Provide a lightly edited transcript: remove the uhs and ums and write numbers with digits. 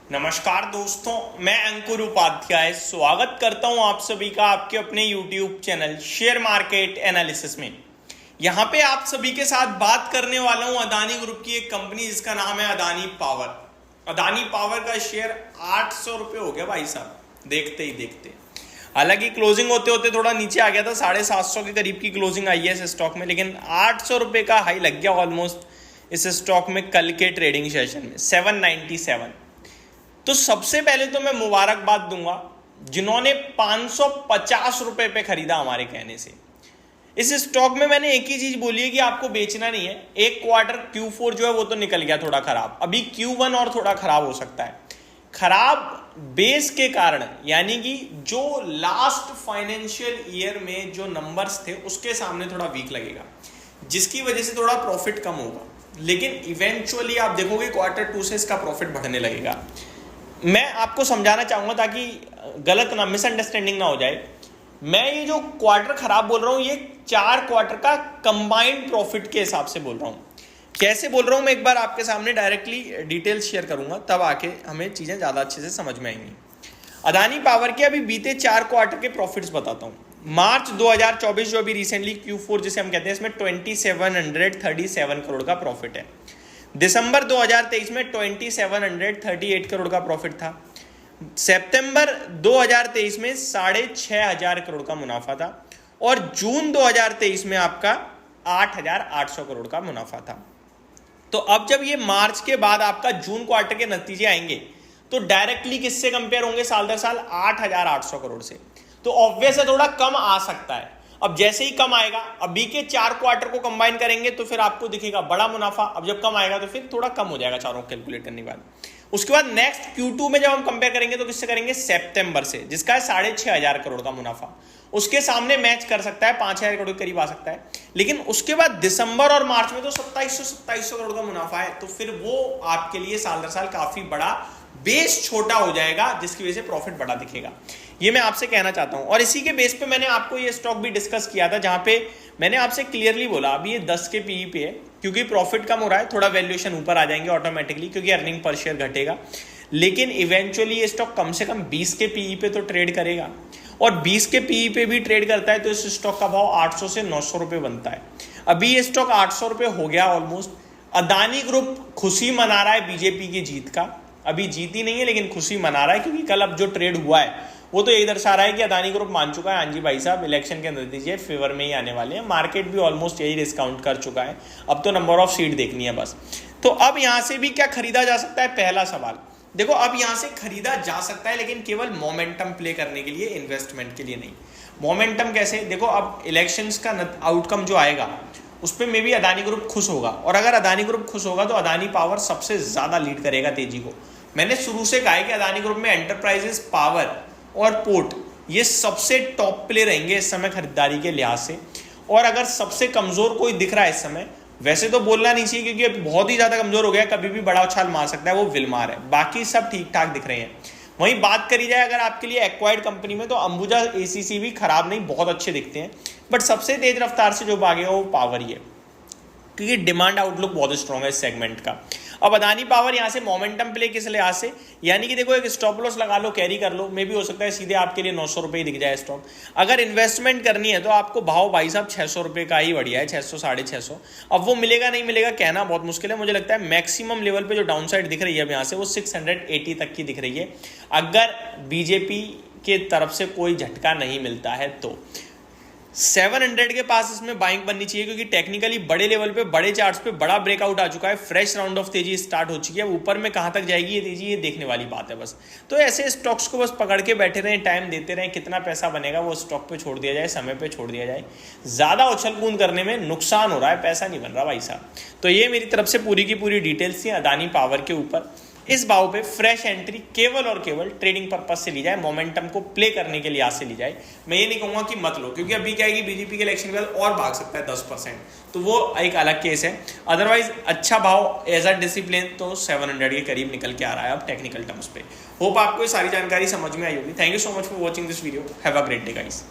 नमस्कार दोस्तों, मैं अंकुर उपाध्याय स्वागत करता हूं आप सभी का आपके अपने YouTube channel share market analysis में। यहां पे आप सभी के साथ बात करने वाला हूं अदानी ग्रुप की एक कंपनी जिसका नाम है अदानी पावर। अदानी पावर का शेयर 800 रुपये हो गया भाई साहब, देखते ही देखते। हालांकि क्लोजिंग होते होते थोड़ा नीचे आ गया था, 750 के करीब की क्लोजिंग आई है इस स्टॉक में, लेकिन 800 रुपये का हाई लग गया ऑलमोस्ट इस स्टॉक में कल के ट्रेडिंग सेशन में 797। तो सबसे पहले तो मैं मुबारकबाद दूंगा जिन्होंने 550 रुपए पे खरीदा हमारे कहने से। इस स्टॉक में मैंने एक ही चीज बोली है कि आपको बेचना नहीं है। एक क्वार्टर Q4 जो है वो तो निकल गया थोड़ा खराब, अभी Q1 और थोड़ा खराब हो सकता है। खराब बेस के कारण, यानी कि जो लास्ट फाइनेंशियल ईयर में जो नंबर्स थे उसके सामने थोड़ा वीक लगेगा, जिसकी वजह से थोड़ा प्रॉफिट कम होगा। लेकिन इवेंचुअली आप देखोगे Q2 से इसका प्रॉफिट बढ़ने लगेगा। मैं आपको समझाना चाहूंगा ताकि गलत ना, मिसअंडरस्टैंडिंग ना हो जाए। मैं ये जो क्वार्टर खराब बोल रहा हूं ये 4 क्वार्टर का कंबाइंड प्रॉफिट के हिसाब से बोल रहा हूं। कैसे बोल रहा हूं मैं एक बार आपके सामने डायरेक्टली डिटेल्स शेयर करूंगा, तब आके हमें चीजें ज्यादा अच्छे से समझ में आएंगी। अदानी पावर के अभी बीते 4 क्वार्टर के प्रॉफिट्स बताता हूं। मार्च 2024 जो अभी रिसेंटली Q4 जिसे हम कहते हैं, इसमें 2737 करोड़ का प्रॉफिट है। दिसंबर 2023 में 2738 करोड़ का प्रॉफिट था। सितंबर 2023 में 6500 करोड़ का मुनाफा था और जून 2023 में आपका 8800 करोड़ का मुनाफा था। तो अब जब ये मार्च के बाद आपका जून क्वार्टर के नतीजे आएंगे तो डायरेक्टली किससे कंपेयर होंगे साल दर साल? 8800 करोड़ से। तो ऑब्वियस है थोड़ा कम आ सकता है। अब जैसे ही कम आएगा, अभी के 4 क्वार्टर को कंबाइन करेंगे तो फिर आपको दिखेगा बड़ा मुनाफा। अब जब कम आएगा तो फिर थोड़ा कम हो जाएगा चारों कैलकुलेट करने के बाद। उसके बाद नेक्स्ट Q2 में जब हम कंपेयर करेंगे तो किससे करेंगे? सितंबर से, जिसका है 6500 करोड़ का मुनाफा। उसके सामने मैच कर सकता है, 5000 करोड़ के करीब आ सकता है। लेकिन उसके बाद दिसंबर और मार्च में तो 2700 करोड़ का मुनाफा है। तो फिर वो आपके लिए साल दर साल काफी बड़ा, बेस छोटा हो जाएगा, जिसकी वजह से प्रॉफिट बड़ा दिखेगा। ये मैं आपसे कहना चाहता हूं। और इसी के बेस पे मैंने आपको ये स्टॉक भी डिस्कस किया था, जहां पे मैंने आपसे क्लियरली बोला अभी ये 10 के पीई पे है, क्योंकि प्रॉफिट कम हो रहा है, थोड़ा वैल्यूएशन ऊपर आ जाएंगे ऑटोमेटिकली, क्योंकि अर्निंग पर शेयर घटेगा। लेकिन इवेंचुअली ये स्टॉक कम से कम 20 के पीई पे तो ट्रेड करेगा, और 20 के पीई पे भी ट्रेड करता है तो इस स्टॉक का भाव 800 से 900 रुपये बनता है। अभी ये स्टॉक 800 रुपये हो गया ऑलमोस्ट। अदानी ग्रुप खुशी मना रहा है बीजेपी की जीत का। अभी जीती नहीं है लेकिन खुशी मना रहा है, क्योंकि कल अब जो ट्रेड हुआ है वो तो यही दर्शा रहा है कि अदानी ग्रुप मान चुका है, हाँ जी भाई साहब इलेक्शन के नतीजे फेवर में ही आने वाले हैं। मार्केट भी ऑलमोस्ट यही डिस्काउंट कर चुका है, अब तो नंबर ऑफ सीट देखनी है बस। तो अब यहां से भी क्या खरीदा जा सकता है? पहला सवाल देखो, अब यहां से खरीदा जा सकता है लेकिन केवल मोमेंटम प्ले करने के लिए, इन्वेस्टमेंट के लिए नहीं। मोमेंटम कैसे? देखो, अब इलेक्शंस का आउटकम जो आएगा उस पर मे भी अदानी ग्रुप खुश होगा, और अगर अदानी ग्रुप खुश होगा तो अदानी पावर सबसे ज्यादा लीड करेगा तेजी को। मैंने शुरू से कहा है कि अदानी ग्रुप में एंटरप्राइजेस, पावर और पोर्ट ये सबसे टॉप प्ले रहेंगे इस समय खरीदारी के लिहाज से। और अगर सबसे कमजोर कोई दिख रहा है इस समय, वैसे तो बोलना नहीं चाहिए क्योंकि बहुत ही ज्यादा कमजोर हो गया, कभी भी बड़ा उछाल मार सकता है, वो विलमार है। बाकी सब ठीक ठाक दिख रहे हैं। वहीं बात करी जाए अगर आपके लिए एक्वायर्ड कंपनी में, तो अंबुजा एसीसी भी खराब नहीं, बहुत अच्छे दिखते हैं। बट सबसे तेज रफ्तार से जो भागेगा वो पावर ही है, क्योंकि डिमांड आउटलुक बहुत स्ट्रॉन्ग है इस सेगमेंट का। अब अदानी पावर यहां से मोमेंटम प्ले किस लिहाज से, यानी कि देखो एक स्टॉप लॉस लगा लो, कैरी कर लो, मे भी हो सकता है सीधे आपके लिए 900 रुपये दिख जाए स्टॉक। अगर इन्वेस्टमेंट करनी है तो आपको भाव भाई साहब 600 रुपये का ही बढ़िया है, 600 650। अब वो मिलेगा नहीं मिलेगा कहना बहुत मुश्किल है। मुझे लगता है मैक्सिमम लेवल पे जो डाउन साइड दिख रही है अब यहाँ से वो 680 तक की दिख रही है, अगर बीजेपी के तरफ से कोई झटका नहीं मिलता है तो। 700 के पास इसमें बाइंग बननी चाहिए, क्योंकि टेक्निकली बड़े लेवल पे, बड़े चार्ट्स पे बड़ा ब्रेकआउट आ चुका है, फ्रेश राउंड ऑफ तेजी स्टार्ट हो चुकी है। ऊपर में कहां तक जाएगी ये तेजी, ये देखने वाली बात है बस। तो ऐसे स्टॉक्स को बस पकड़ के बैठे रहें, टाइम देते रहें, कितना पैसा बनेगा वो स्टॉक पे छोड़ दिया जाए, समय पे छोड़ दिया जाए। ज्यादा उछल कूद करने में नुकसान हो रहा है, पैसा नहीं बन रहा भाई साहब। तो ये मेरी तरफ से पूरी की पूरी डिटेल्स थी अदानी पावर के ऊपर। इस भाव पे फ्रेश एंट्री केवल और केवल ट्रेडिंग पर्पज से ली जाए, मोमेंटम को प्ले करने के लिहाज से ली जाए। मैं ये नहीं कहूंगा कि मत लो, क्योंकि अभी क्या है कि बीजेपी के इलेक्शन के बाद और भाग सकता है 10%, तो वो एक अलग केस है। अदरवाइज अच्छा भाव एज अ डिसिप्लिन तो 700 के करीब निकल के आ रहा है अब टेक्निकल टर्म्स पे। होप आपको ये सारी जानकारी समझ में आई होगी। Thank you so much for watching this video. Have a great day guys.